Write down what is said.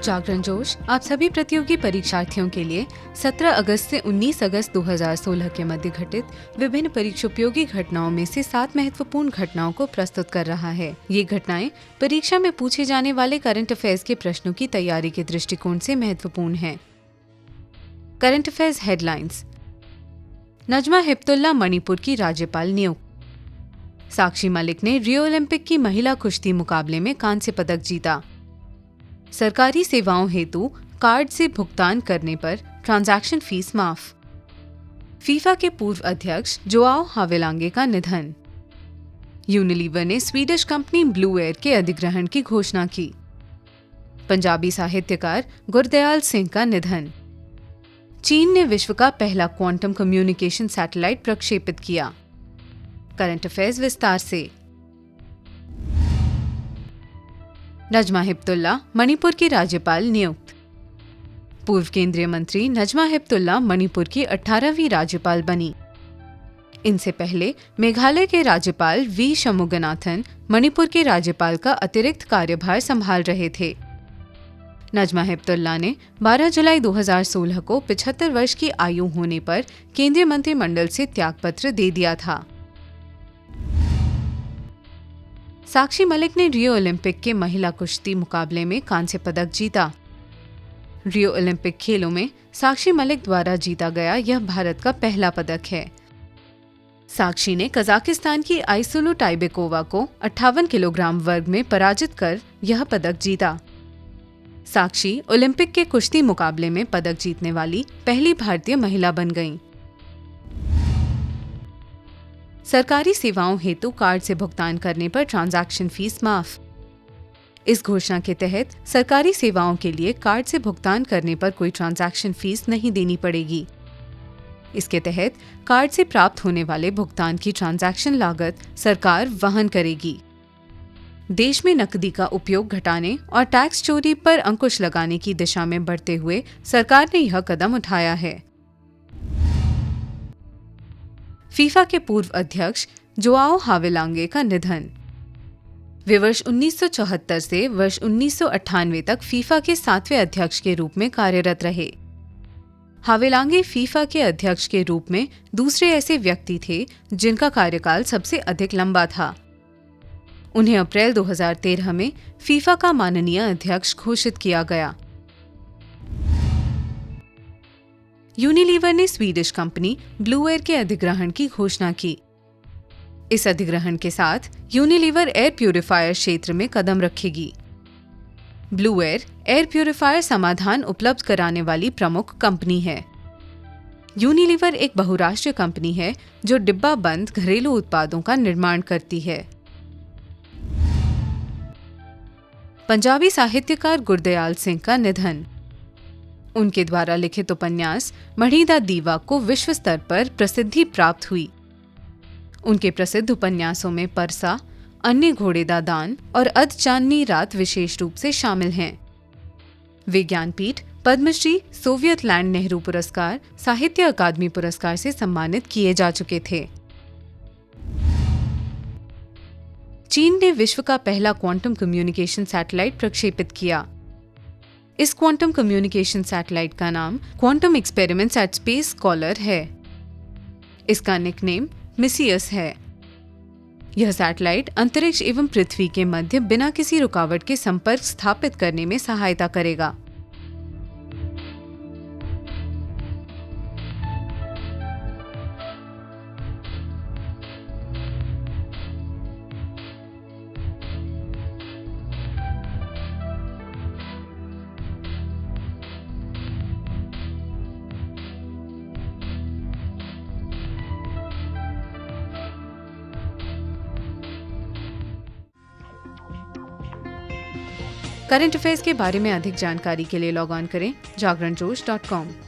जागरण जोश आप सभी प्रतियोगी परीक्षार्थियों के लिए 17 अगस्त से 19 अगस्त 2016 के मध्य घटित विभिन्न परीक्षोपयोगी घटनाओं में से 7 महत्वपूर्ण घटनाओं को प्रस्तुत कर रहा है। ये घटनाएं परीक्षा में पूछे जाने वाले करंट अफेयर्स के प्रश्नों की तैयारी के दृष्टिकोण से महत्वपूर्ण है। Current affairs headlines. Najma Heptulla Manipur की राज्यपाल नियुक्त। साक्षी मलिक ने रियो ओलंपिक की महिला कुश्ती मुकाबले में कांस्य पदक जीता। सरकारी सेवाओं हेतु कार्ड से भुगतान करने पर ट्रांजैक्शन फीस माफ। फीफा के पूर्व अध्यक्ष जोआओ हावेलांगे का निधन। यूनिलीवर ने स्वीडिश कंपनी ब्लू एयर के अधिग्रहण की घोषणा की। पंजाबी साहित्यकार गुरदयाल सिंह का निधन। चीन ने विश्व का पहला क्वांटम कम्युनिकेशन सैटेलाइट प्रक्षेपित किया। करंट अफेयर्स विस्तार से। नजमा हेपतुल्ला मणिपुर की राज्यपाल नियुक्त। पूर्व केंद्रीय मंत्री नजमा हेपतुल्ला मणिपुर की 18वीं राज्यपाल बनी। इनसे पहले मेघालय के राज्यपाल वी शमुगनाथन मणिपुर के राज्यपाल का अतिरिक्त कार्यभार संभाल रहे थे। नजमा हेपतुल्ला ने 12 जुलाई 2016 को 75 वर्ष की आयु होने पर केंद्रीय मंत्रिमंडल से त्यागपत्र दे दिया था। साक्षी मलिक ने रियो ओलंपिक के महिला कुश्ती मुकाबले में कांस्य पदक जीता। रियो ओलंपिक खेलों में साक्षी मलिक द्वारा जीता गया यह भारत का पहला पदक है। साक्षी ने कजाकिस्तान की आइसुलु टाइबेकोवा को 58 किलोग्राम वर्ग में पराजित कर यह पदक जीता। साक्षी ओलंपिक के कुश्ती मुकाबले में पदक जीतने वाली पहली भारतीय महिला बन गईं। सरकारी सेवाओं हेतु कार्ड से भुगतान करने पर ट्रांजैक्शन फीस माफ। इस घोषणा के तहत सरकारी सेवाओं के लिए कार्ड से भुगतान करने पर कोई ट्रांजैक्शन फीस नहीं देनी पड़ेगी। इसके तहत कार्ड से प्राप्त होने वाले भुगतान की ट्रांजैक्शन लागत सरकार वहन करेगी। देश में नकदी का उपयोग घटाने और टैक्स चोरी पर अंकुश लगाने की दिशा में बढ़ते हुए सरकार ने यह कदम उठाया है। फीफा के पूर्व अध्यक्ष जोआओ हावेलांगे का निधन। वे वर्ष 1974 से वर्ष 1998 तक फीफा के 7वें अध्यक्ष के रूप में कार्यरत रहे। हावेलांगे फीफा के अध्यक्ष के रूप में दूसरे ऐसे व्यक्ति थे जिनका कार्यकाल सबसे अधिक लंबा था। उन्हें अप्रैल 2013 में फीफा का माननीय अध्यक्ष घोषित किया गया। यूनिलीवर ने स्वीडिश कंपनी ब्लू एयर के अधिग्रहण की घोषणा की। इस अधिग्रहण के साथ यूनिलीवर एयर प्यूरिफायर क्षेत्र में कदम रखेगी। ब्लू एयर प्यूरिफायर समाधान उपलब्ध कराने वाली प्रमुख कंपनी है। यूनिलीवर एक बहुराष्ट्रीय कंपनी है जो डिब्बा बंद घरेलू उत्पादों का निर्माण करती है। पंजाबी साहित्यकार गुरदयाल सिंह का निधन। उनके द्वारा लिखित उपन्यास मढ़ी दा दीवा को विश्व स्तर पर प्रसिद्धि प्राप्त हुई। उनके प्रसिद्ध उपन्यासों में परसा, अन्य घोड़े दा दान और अध चांदनी रात विशेष रूप से शामिल हैं। वे ज्ञानपीठ, पद्मश्री, सोवियत लैंड नेहरू पुरस्कार, साहित्य अकादमी पुरस्कार से सम्मानित किए जा चुके थे। चीन ने विश्व का पहला क्वांटम कम्युनिकेशन सैटेलाइट प्रक्षेपित किया। इस क्वांटम कम्युनिकेशन सैटेलाइट का नाम quantum experiments at space scholar है। इसका निकनेम मिसियस है। यह सैटेलाइट अंतरिक्ष एवं पृथ्वी के मध्य बिना किसी रुकावट के संपर्क स्थापित करने में सहायता करेगा। करंट अफेयर्स के बारे में अधिक जानकारी के लिए लॉग ऑन करें jagrantjosh.com।